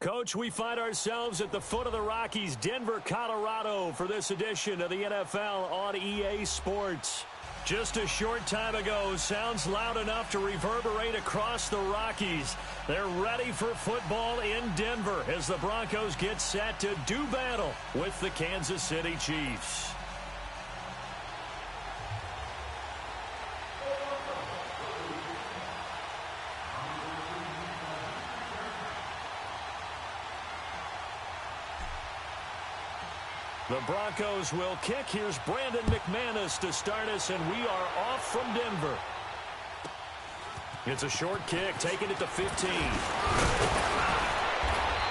Coach, we find ourselves at the foot of the Rockies, Denver, Colorado, for this edition of the NFL on EA Sports. Just a short time ago, sounds loud enough to reverberate across the Rockies. They're ready for football in Denver as the Broncos get set to do battle with the Kansas City Chiefs. The Broncos will kick. Here's Brandon McManus to start us, and we are off from Denver. It's a short kick, taking it to 15.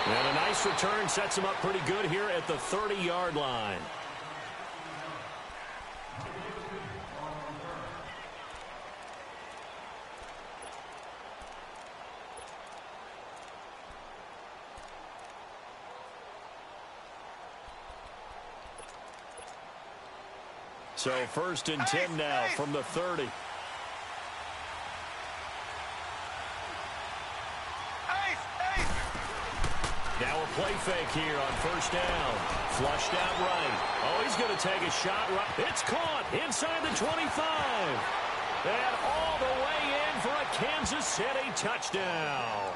And a nice return sets him up pretty good here at the 30-yard line. So 1st and 10 now from the 30. Now a play fake here on 1st down. Flushed out right. Oh, he's going to take a shot right. It's caught inside the 25. And all the way in for a Kansas City touchdown.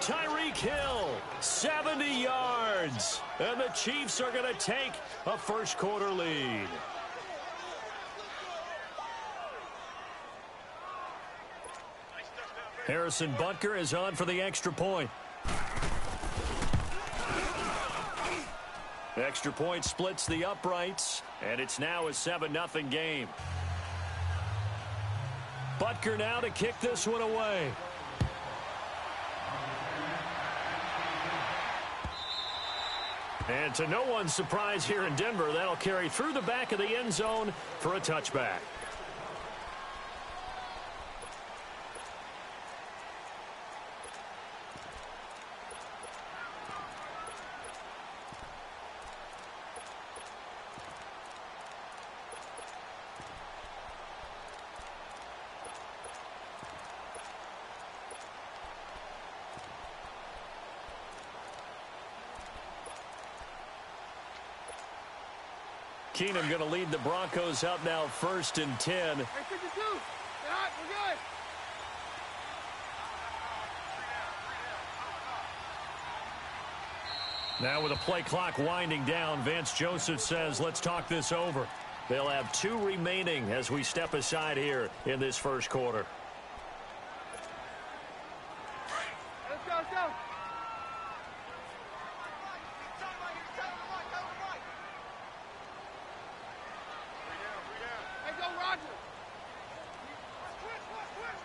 Tyreek Hill, 70 yards. And the Chiefs are going to take a first-quarter lead. Harrison Butker is on for the extra point. Extra point splits the uprights, and it's now a 7-0 game. Butker now to kick this one away. And to no one's surprise here in Denver, that'll carry through the back of the end zone for a touchback. Keenum going to lead the Broncos out now 1st and 10. Hey, 52. We're good. Now with the play clock winding down, Vance Joseph says, let's talk this over. They'll have 2 remaining as we step aside here in this first quarter. Let's go, let's go.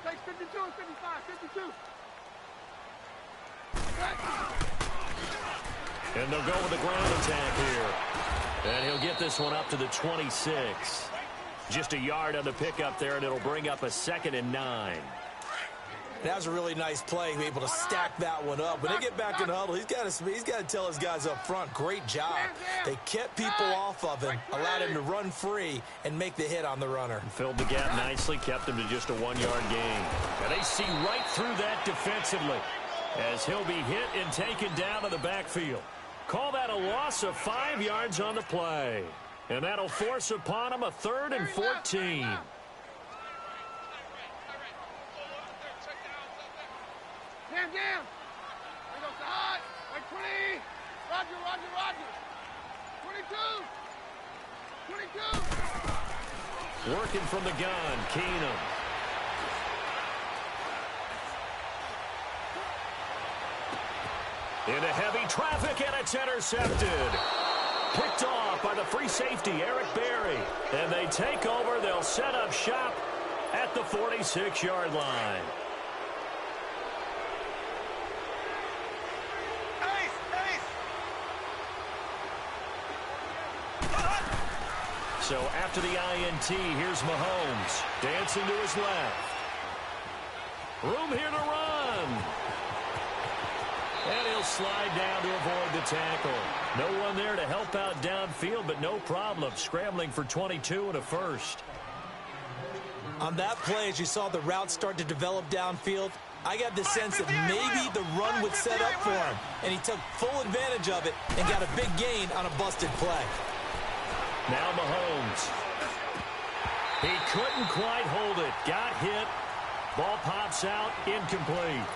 Takes 52 and 55, 52. And they'll go with the ground attack here. And he'll get this one up to the 26. Just a yard on the pickup there, and it'll bring up a 2nd and 9. That was a really nice play, to be able to stack that one up. When they get back in the huddle, he's got to tell his guys up front, great job. They kept people off of him, allowed him to run free and make the hit on the runner. Filled the gap nicely, kept him to just a 1-yard gain. And they see right through that defensively as he'll be hit and taken down to the backfield. Call that a loss of 5 yards on the play. And that'll force upon him a 3rd and 14. Down. There goes the hot. Like 20. Roger. 22. Working from the gun, Keenum. Into heavy traffic, and it's intercepted. Picked off by the free safety, Eric Berry. And they take over. They'll set up shop at the 46-yard line. So after the INT, here's Mahomes. Dancing to his left. Room here to run. And he'll slide down to avoid the tackle. No one there to help out downfield, but no problem. Scrambling for 22 and a first. On that play, as you saw the route start to develop downfield, I got the sense that maybe the run would set up for him, and he took full advantage of it and got a big gain on a busted play. Now Mahomes. He couldn't quite hold it. Got hit. Ball pops out. Incomplete.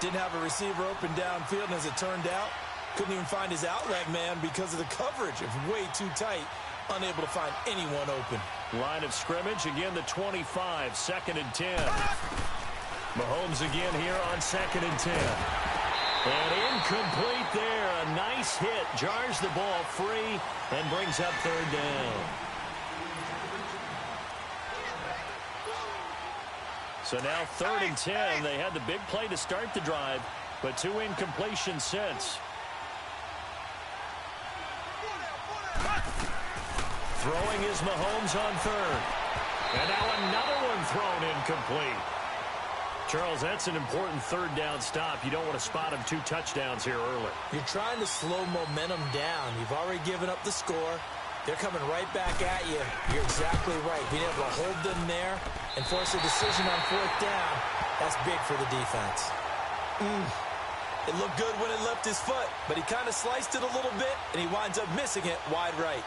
Didn't have a receiver open downfield, and as it turned out, couldn't even find his outlet man because of the coverage. It was way too tight. Unable to find anyone open. Line of scrimmage, again the 25, 2nd and 10. Mahomes again here on 2nd and 10. And incomplete there. A nice hit. Jars the ball free and brings up 3rd down. So now 3rd and 10. They had the big play to start the drive, but 2 incompletions since. Throwing is Mahomes on 3rd. And now another one thrown incomplete. Charles, that's an important 3rd down stop. You don't want to spot him 2 touchdowns here early. You're trying to slow momentum down. You've already given up the score. They're coming right back at you. You're exactly right. Being able to hold them there and force a decision on 4th down, that's big for the defense. It looked good when it left his foot, but he kind of sliced it a little bit, and he winds up missing it wide right.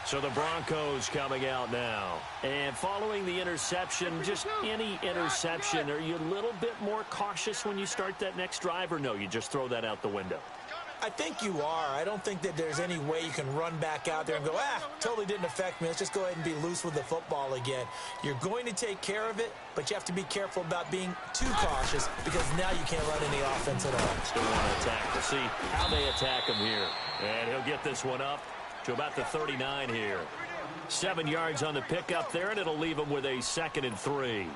So the Broncos coming out now. And following the interception, just any interception, are you a little bit more cautious when you start that next drive, or no, you just throw that out the window? I think you are. I don't think that there's any way you can run back out there and go, totally didn't affect me. Let's just go ahead and be loose with the football again. You're going to take care of it, but you have to be careful about being too cautious because now you can't run any offense at all. Still want to attack. We'll see how they attack him here. And he'll get this one up to about the 39 here. 7 yards on the pickup there, and it'll leave him with a 2nd and 3.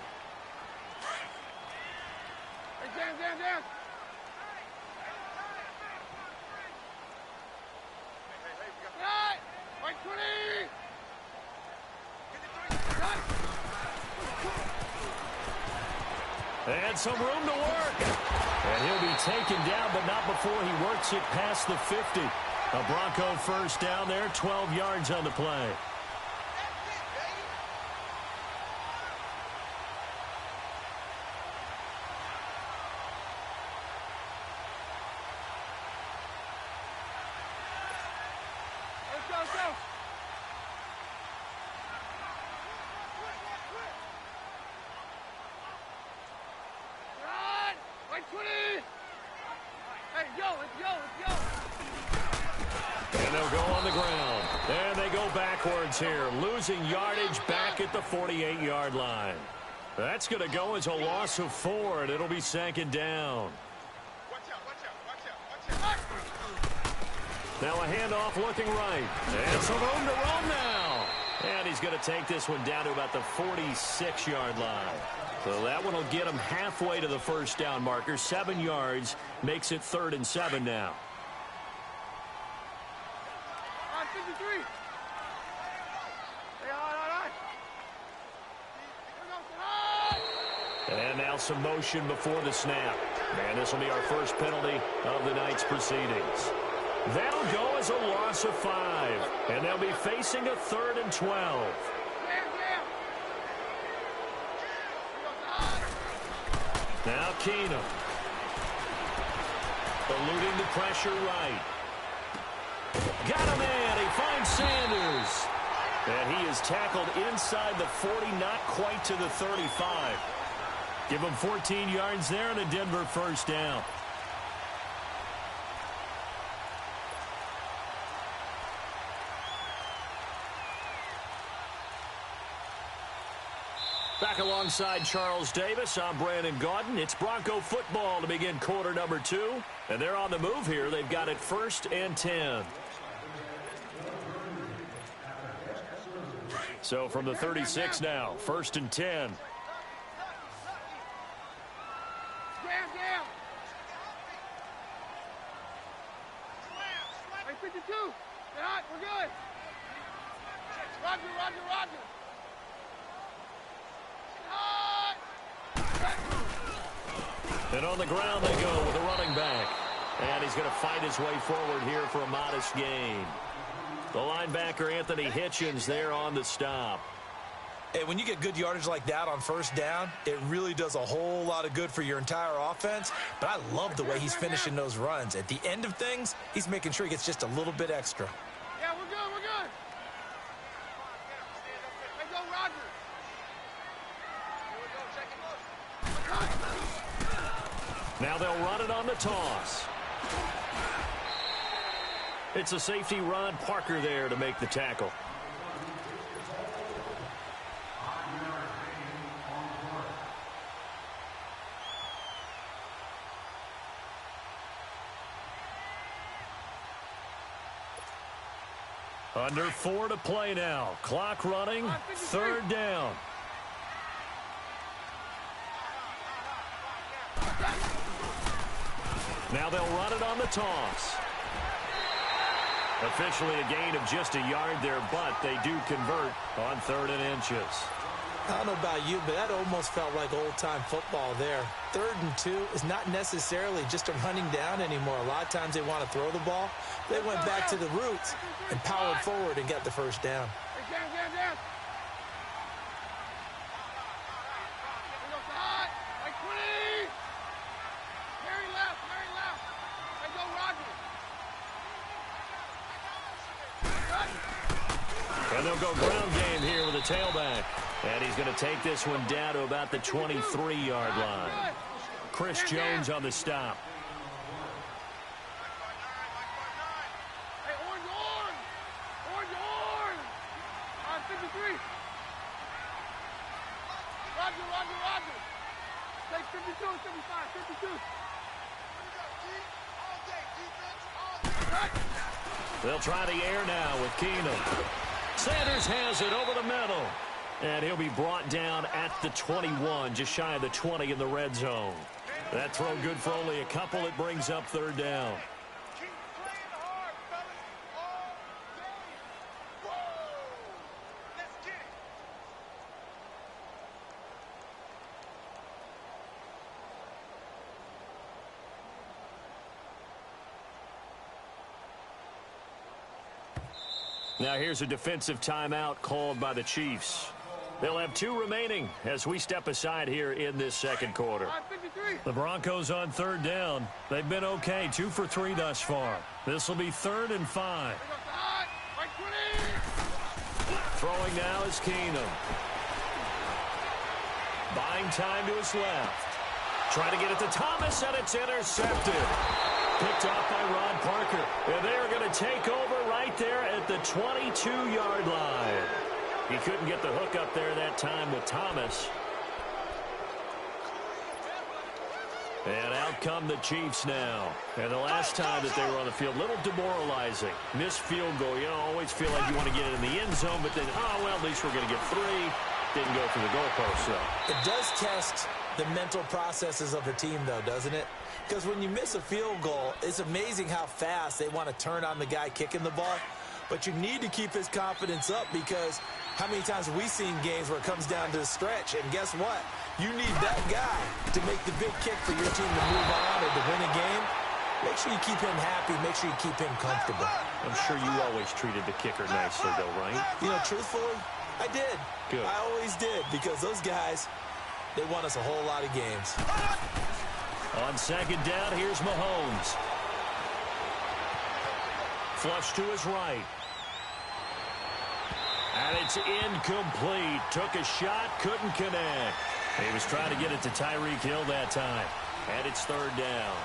And some room to work. And he'll be taken down, but not before he works it past the 50. A Bronco first down there, 12 yards on the play. Let's go. Run! Right 20! Hey, let's go. And they'll go on the ground. And they go backwards here, losing yardage back at the 48-yard line. That's going to go as a loss of 4, and it'll be 2nd down. Watch out. Now a handoff looking right. And some room to roam now. And he's going to take this one down to about the 46-yard line. So that one will get him halfway to the first down marker. 7 yards makes it 3rd and 7 now. 53. Hey, all right. And now some motion before the snap. And this will be our first penalty of the night's proceedings. That'll go as a loss of 5. And they'll be facing a 3rd and 12. Now Keenum. Eluding the pressure right. Got him in. He finds Sanders. And he is tackled inside the 40, not quite to the 35. Give him 14 yards there and a Denver first down. Back alongside Charles Davis, I'm Brandon Gaudin. It's Bronco football to begin quarter number 2. And they're on the move here. They've got it 1st and 10. So from the 36 now, 1st and 10. Jam. Hey, 52. Get hot. We're good. Roger. And on the ground they go with a running back. And he's going to fight his way forward here for a modest gain. The linebacker, Anthony Hitchens, there on the stop. Hey, when you get good yardage like that on 1st down, it really does a whole lot of good for your entire offense. But I love the way he's finishing those runs. At the end of things, he's making sure he gets just a little bit extra. Yeah, we're good. Let's go, Roger. Now they'll run it on the toss. It's a safety run. Parker there to make the tackle. Under 4 to play now. Clock running. 3rd down. Now they'll run it on the toss. Officially a gain of just a yard there, but they do convert on 3rd and inches. I don't know about you, but that almost felt like old-time football there. 3rd and 2 is not necessarily just a running down anymore. A lot of times they want to throw the ball. They went back to the roots and powered forward and got the 1st down. Hey, jam. We go hot. Like 20. Mary left. Hey, go, Roger. And they'll go ground game here with a tailback. And he's going to take this one down to about the 23-yard line. Chris Jones on the stop. Hey, orange. On 53. Roger. Take 52 and 55. 52. They'll try the air now with Keenum. Sanders has it over the middle. And he'll be brought down at the 21, just shy of the 20 in the red zone. That throw good for only a couple. It brings up 3rd down. Now here's a defensive timeout called by the Chiefs. They'll have 2 remaining as we step aside here in this 2nd quarter. The Broncos on 3rd down. They've been okay, 2 for 3 thus far. This will be 3rd and 5. Throwing now is Keenum. Buying time to his left. Trying to get it to Thomas, and it's intercepted. Picked off by Ron Parker. And they're going to take over right there at the 22-yard line. He couldn't get the hook up there that time with Thomas. And out come the Chiefs now. And the last time that they were on the field, a little demoralizing. Missed field goal. You know, always feel like you want to get it in the end zone, but then, well, at least we're going to get 3. Didn't go through the goalpost, though. It does test the mental processes of a team, though, doesn't it? Because when you miss a field goal, it's amazing how fast they want to turn on the guy kicking the ball. But you need to keep his confidence up, because how many times have we seen games where it comes down to the stretch? And guess what? You need that guy to make the big kick for your team to move on or to win a game. Make sure you keep him happy. Make sure you keep him comfortable. I'm sure you always treated the kicker nicely, though, right? You know, truthfully, I did. Good. I always did, because those guys, they won us a whole lot of games. On 2nd down, here's Mahomes. Flush to his right. And it's incomplete. Took a shot, couldn't connect. He was trying to get it to Tyreek Hill that time. And it's 3rd down.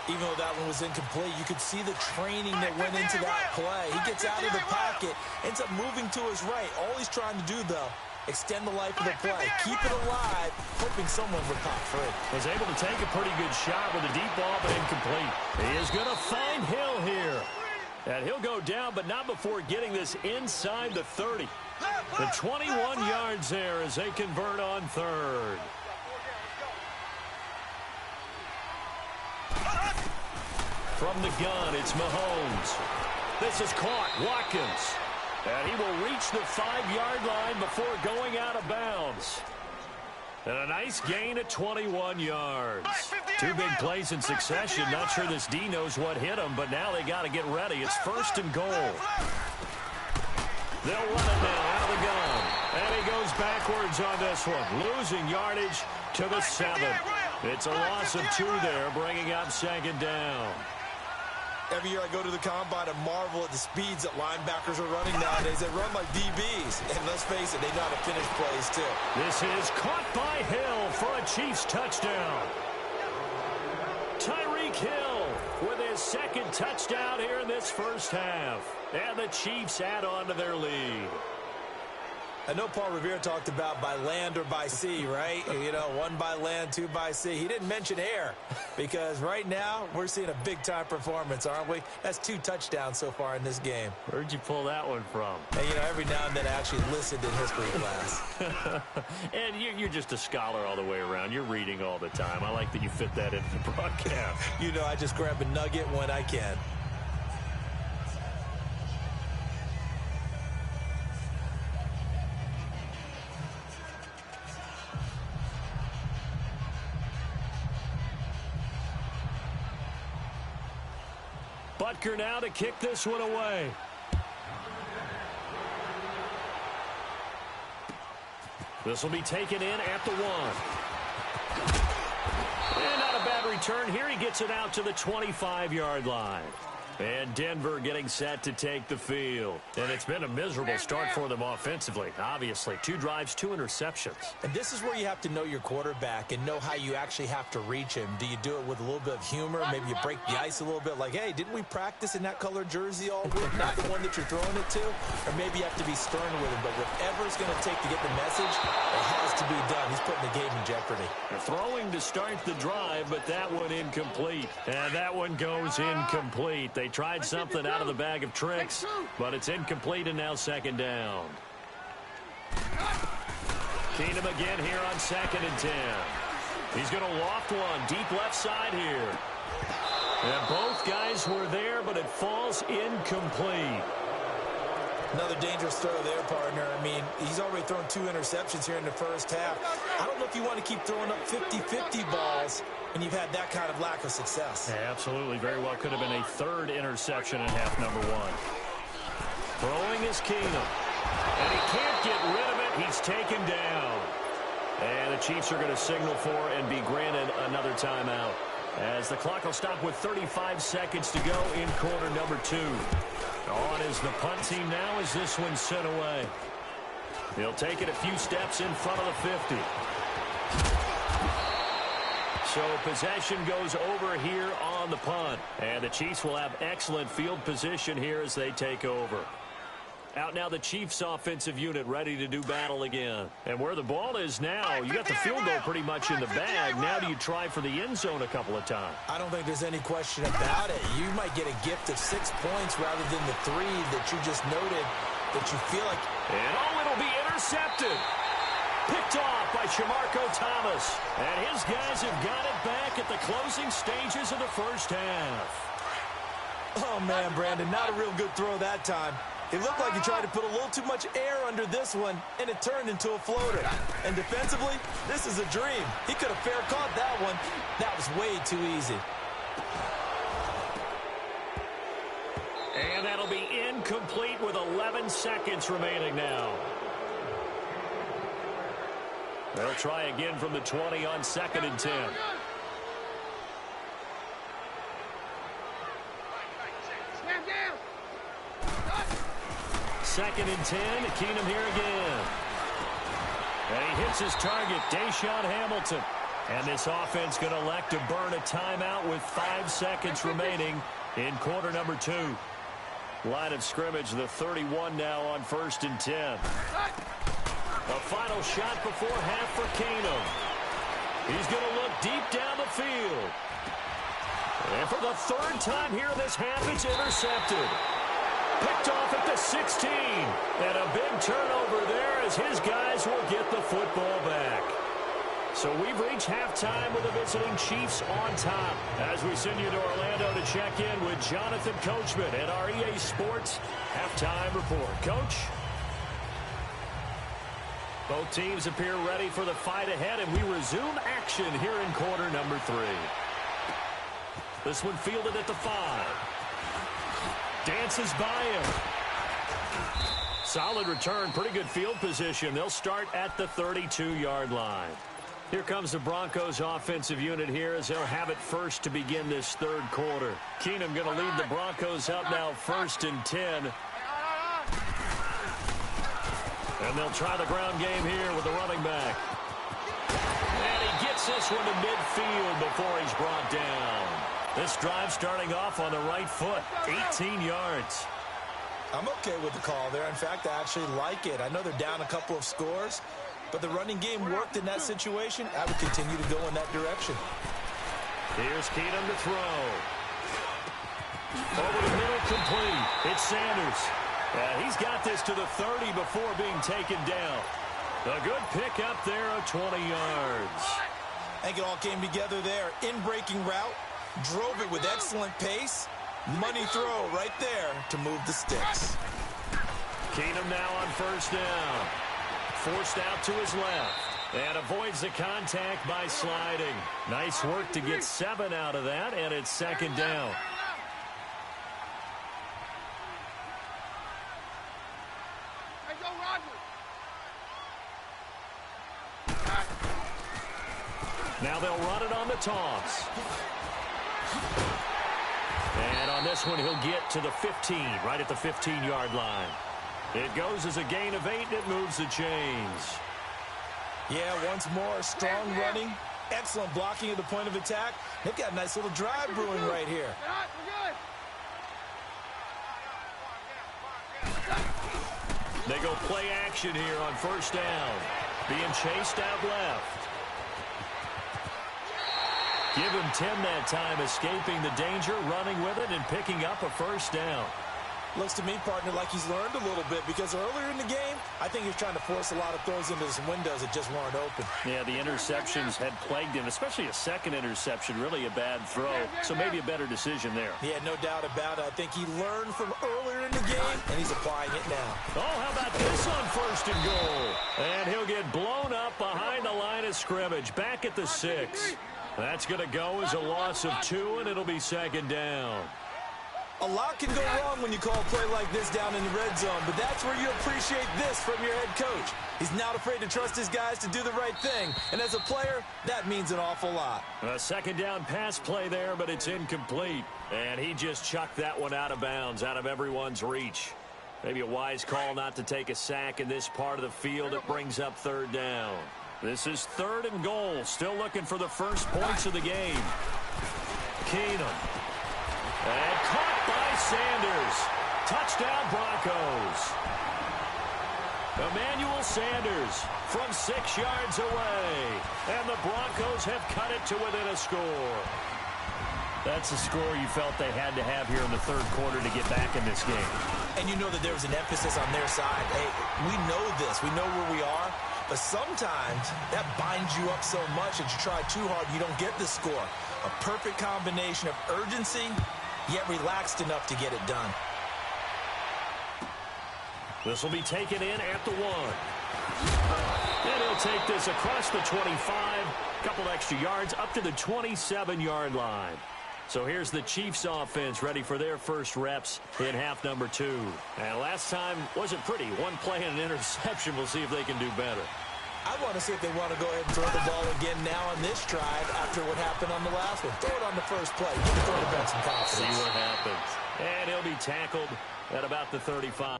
Even though that one was incomplete, you could see the training that went into that play. He gets out of the pocket, ends up moving to his right. All he's trying to do, though, extend the life of the play, keep it alive, hoping someone would pop free. Was able to take a pretty good shot with a deep ball, but incomplete. He is going to find Hill here. And he'll go down, but not before getting this inside the 30. The 21 yards there as they convert on third. From the gun, it's Mahomes. This is caught. Watkins. And he will reach the 5-yard line before going out of bounds. And a nice gain at 21 yards. Two big plays in succession. Not sure this D knows what hit him, but now they got to get ready. It's 1st and goal. They'll run it now out of the gun. And he goes backwards on this one. Losing yardage to the 7. It's a loss of 2 there, bringing up 2nd down. Every year I go to the combine and marvel at the speeds that linebackers are running nowadays. They run like DBs. And let's face it, they know how to finish plays too. This is caught by Hill for a Chiefs touchdown. Tyreek Hill with his 2nd touchdown here in this first half. And the Chiefs add on to their lead. I know Paul Revere talked about by land or by sea, right? You know, 1 by land, 2 by sea. He didn't mention air because right now we're seeing a big-time performance, aren't we? That's 2 touchdowns so far in this game. Where'd you pull that one from? And, you know, every now and then I actually listened in history class. And you're just a scholar all the way around. You're reading all the time. I like that you fit that into the broadcast. You know, I just grab a nugget when I can. Butker now to kick this one away. This will be taken in at the 1. And not a bad return here. He gets it out to the 25-yard line. And Denver getting set to take the field. And it's been a miserable start for them offensively, obviously. 2 drives, 2 interceptions. And this is where you have to know your quarterback and know how you actually have to reach him. Do you do it with a little bit of humor? Maybe you break the ice a little bit like, hey, didn't we practice in that color jersey all week? Not the one that you're throwing it to? Or maybe you have to be stern with him. But whatever it's going to take to get the message, it has to be done. He's putting the game in jeopardy. Throwing to start the drive, but that one incomplete. And that one goes incomplete. They tried something out of the bag of tricks, but it's incomplete and now 2nd down. Keenum again here on 2nd and 10. He's going to loft one deep left side here. And both guys were there, but it falls incomplete. Another dangerous throw there, partner. I mean, he's already thrown 2 interceptions here in the first half. I don't know if you want to keep throwing up 50-50 balls when you've had that kind of lack of success. Yeah, absolutely. Very well could have been a 3rd interception in half number 1. Throwing is Keenum. And he can't get rid of it. He's taken down. And the Chiefs are going to signal for and be granted another timeout, as the clock will stop with 35 seconds to go in quarter number 2. On is the punt team now as this one's sent away. He'll take it a few steps in front of the 50. So possession goes over here on the punt. And the Chiefs will have excellent field position here as they take over. Out now the Chiefs offensive unit ready to do battle again. And where the ball is now, you got the field goal pretty much in the bag. Now do you try for the end zone a couple of times? I don't think there's any question about it. You might get a gift of 6 points rather than the 3 that you just noted that you feel like. And it'll be intercepted. Picked off by Shamarko Thomas. And his guys have got it back at the closing stages of the first half. Oh, man, Brandon, not a real good throw that time. It looked like he tried to put a little too much air under this one, and it turned into a floater. And defensively, this is a dream. He could have fair caught that one. That was way too easy. And that'll be incomplete with 11 seconds remaining now. They'll try again from the 20 on 2nd and 10. 2nd and 10. Keenum here again. And he hits his target, Deshaun Hamilton. And this offense going to elect to burn a timeout with 5 seconds remaining in quarter number 2. Line of scrimmage, the 31 now on 1st and 10. A final shot before half for Keenum. He's going to look deep down the field. And for the third time here in this half, it's intercepted. Picked off at the 16. And a big turnover there as his guys will get the football back. So we've reached halftime with the visiting Chiefs on top. As we send you to Orlando to check in with Jonathan Coachman at our EA Sports Halftime Report. Coach? Both teams appear ready for the fight ahead, and we resume action here in quarter number 3. This one fielded at the 5. Dances by him. Solid return, pretty good field position. They'll start at the 32-yard line. Here comes the Broncos offensive unit here as they'll have it first to begin this third quarter. Keenum going to lead the Broncos up now 1st and 10. And they'll try the ground game here with the running back. And he gets this one to midfield before he's brought down. This drive starting off on the right foot, 18 yards. I'm okay with the call there. In fact, I actually like it. I know they're down a couple of scores, but the running game worked in that situation. I would continue to go in that direction. Here's Keenum to throw. Over the middle, complete. It's Sanders. He's got this to the 30 before being taken down. A good pick up there of 20 yards. I think it all came together there. In-breaking route, drove it with excellent pace. Money throw right there to move the sticks. Keenum now on 1st down. Forced out to his left. And avoids the contact by sliding. Nice work to get 7 out of that, and it's 2nd down. Now they'll run it on the toss. And on this one, he'll get to the 15, right at the 15-yard line. It goes as a gain of 8, and it moves the chains. Yeah, once more, strong running, excellent blocking at the point of attack. They've got a nice little drive brewing right here. They go play action here on 1st down. Being chased out left. Give him 10 that time, escaping the danger, running with it, and picking up a 1st down. Looks to me, partner, like he's learned a little bit because earlier in the game, I think he was trying to force a lot of throws into some windows that just weren't open. Yeah, the interceptions had plagued him, especially a second interception, really a bad throw. So maybe a better decision there. Yeah, no doubt about it. I think he learned from earlier in the game, and he's applying it now. Oh, how about this on 1st and goal? And he'll get blown up behind the line of scrimmage, back at the 6. That's going to go as a loss of 2, and it'll be 2nd down. A lot can go wrong when you call a play like this down in the red zone, but that's where you appreciate this from your head coach. He's not afraid to trust his guys to do the right thing, and as a player, that means an awful lot. A 2nd down pass play there, but it's incomplete. And he just chucked that one out of bounds, out of everyone's reach. Maybe a wise call not to take a sack in this part of the field. It brings up 3rd down. This is 3rd and goal. Still looking for the first points of the game. Keenum. And caught by Sanders. Touchdown Broncos. Emmanuel Sanders from 6 yards away. And the Broncos have cut it to within a score. That's a score you felt they had to have here in the 3rd quarter to get back in this game. And you know that there was an emphasis on their side. Hey, we know this. We know where we are. But sometimes that binds you up so much that you try too hard, you don't get the score. A perfect combination of urgency, yet relaxed enough to get it done. This will be taken in at the 1. And he'll take this across the 25, a couple extra yards up to the 27-yard line. So here's the Chiefs offense ready for their first reps in half number 2. And last time wasn't pretty. One play and an interception. We'll see if they can do better. I want to see if they want to go ahead and throw the ball again now on this drive after what happened on the last one. Throw it on the first play. Give the quarterback some confidence. See what happens. And he'll be tackled at about the 35.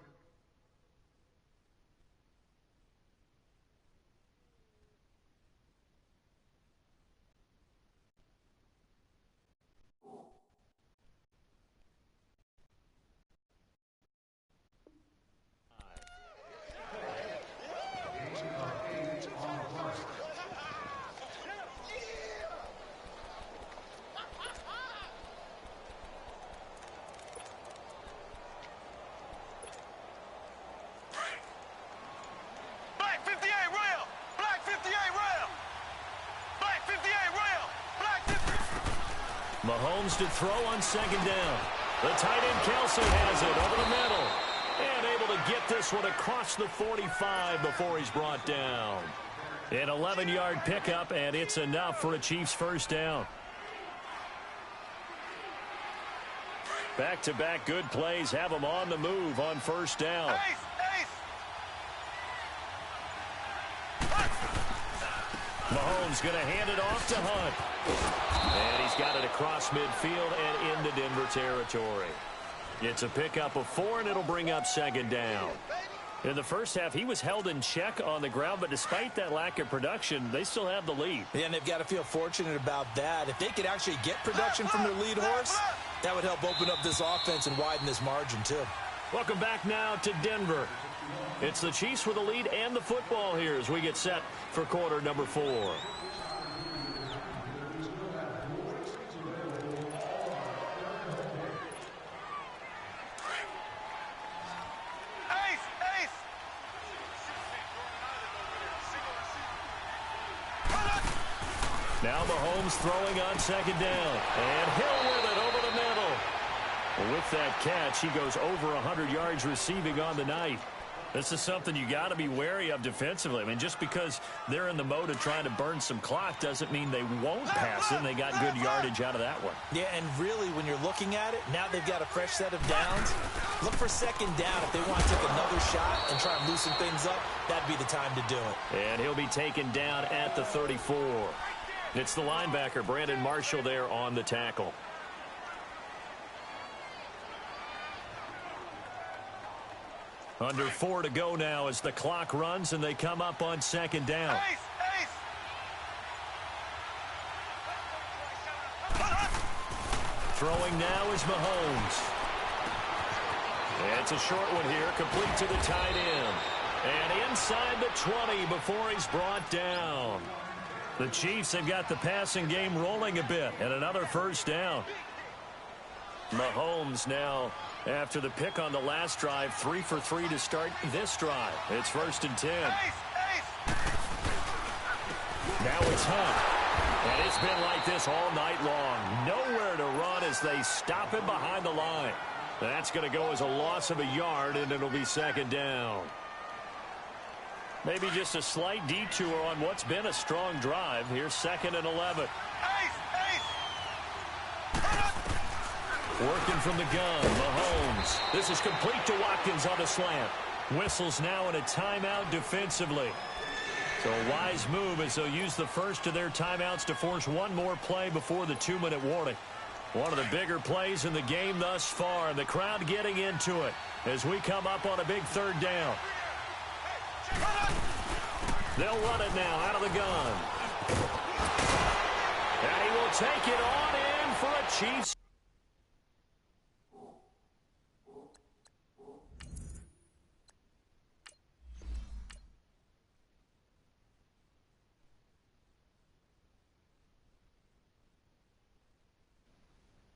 Mahomes to throw on second down. The tight end Kelsey has it over the middle. And able to get this one across the 45 before he's brought down. An 11-yard pickup, and it's enough for a Chiefs first down. Back-to-back good plays have them on the move on first down. Mahomes going to hand it off to Hunt. And he's got it across midfield and into Denver territory. It's a pickup of 4, and it'll bring up second down. In the first half, he was held in check on the ground, but despite that lack of production, they still have the lead. Yeah, and they've got to feel fortunate about that. If they could actually get production from their lead horse, that would help open up this offense and widen this margin, too. Welcome back now to Denver. It's the Chiefs with the lead and the football here as we get set for quarter number 4. Now Mahomes throwing on second down. And Hill with it over the middle. With that catch, he goes over 100 yards receiving on the night. This is something you got to be wary of defensively. I mean, just because they're in the mode of trying to burn some clock doesn't mean they won't pass it. And they got good yardage out of that one. Yeah, and really, when you're looking at it, now they've got a fresh set of downs. Look for second down. If they want to take another shot and try and loosen things up, that'd be the time to do it. And he'll be taken down at the 34. It's the linebacker, Brandon Marshall, there on the tackle. Under 4 to go now as the clock runs and they come up on second down. Throwing now is Mahomes. And it's a short one here, complete to the tight end. And inside the 20 before he's brought down. The Chiefs have got the passing game rolling a bit, and another first down. Mahomes now, after the pick on the last drive, 3 for 3 to start this drive. It's 1st and 10. Now it's Hunt. And it's been like this all night long. Nowhere to run as they stop him behind the line. That's going to go as a loss of a yard, and it'll be second down. Maybe just a slight detour on what's been a strong drive. Here's 2nd and 11. Working from the gun, Mahomes. This is complete to Watkins on the slant. Whistles now in a timeout defensively. So a wise move as they'll use the first of their timeouts to force one more play before the 2-minute warning. One of the bigger plays in the game thus far, and the crowd getting into it as we come up on a big 3rd down. They'll run it now out of the gun. And he will take it on in for a Chiefs.